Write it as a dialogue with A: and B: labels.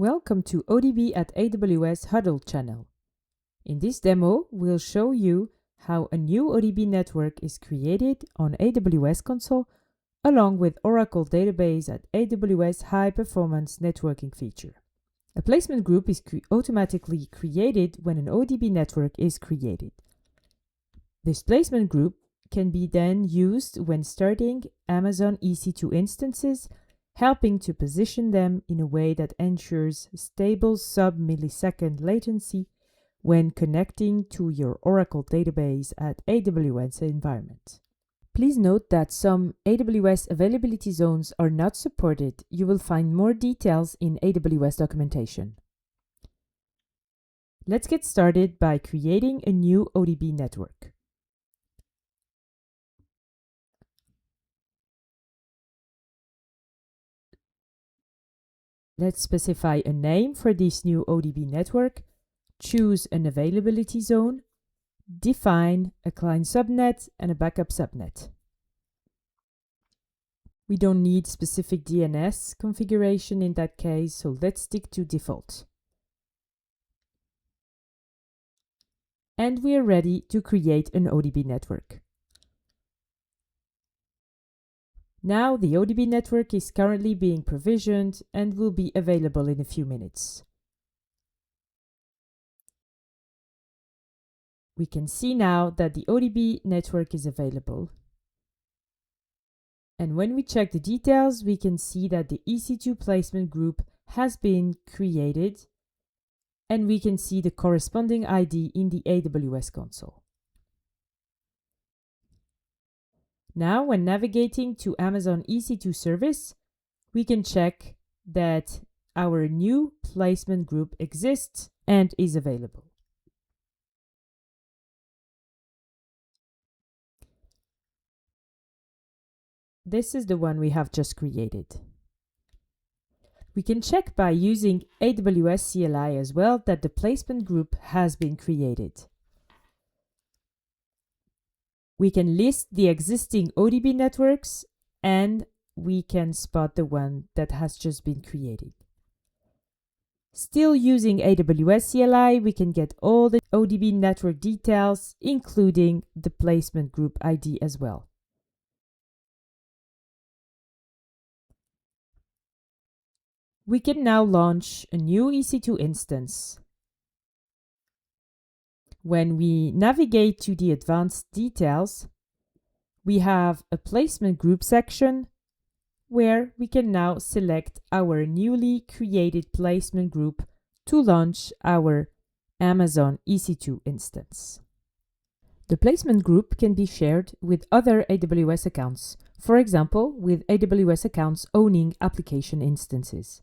A: Welcome to ODB at AWS Huddle channel. In this demo, we'll show you how a new ODB network is created on AWS console along with Oracle Database at AWS High Performance Networking feature. A placement group is automatically created when an ODB network is created. This placement group can be then used when starting Amazon EC2 instances, helping to position them in a way that ensures stable sub-millisecond latency when connecting to your Oracle database at AWS environment. Please note that some AWS availability zones are not supported. You will find more details in AWS documentation. Let's get started by creating a new ODB network. Let's specify a name for this new ODB network, choose an availability zone, define a client subnet and a backup subnet. We don't need specific DNS configuration in that case, so let's stick to default. And we are ready to create an ODB network. Now the ODB network is currently being provisioned and will be available in a few minutes. We can see now that the ODB network is available. And when we check the details, we can see that the EC2 placement group has been created, and we can see the corresponding ID in the AWS console. Now, when navigating to Amazon EC2 service, we can check that our new placement group exists and is available. This is the one we have just created. We can check by using AWS CLI as well that the placement group has been created. We can list the existing ODB networks and we can spot the one that has just been created. Still using AWS CLI, we can get all the ODB network details, including the placement group ID as well. We can now launch a new EC2 instance. When we navigate to the advanced details, we have a placement group section where we can now select our newly created placement group to launch our Amazon EC2 instance. The placement group can be shared with other AWS accounts, for example, with AWS accounts owning application instances.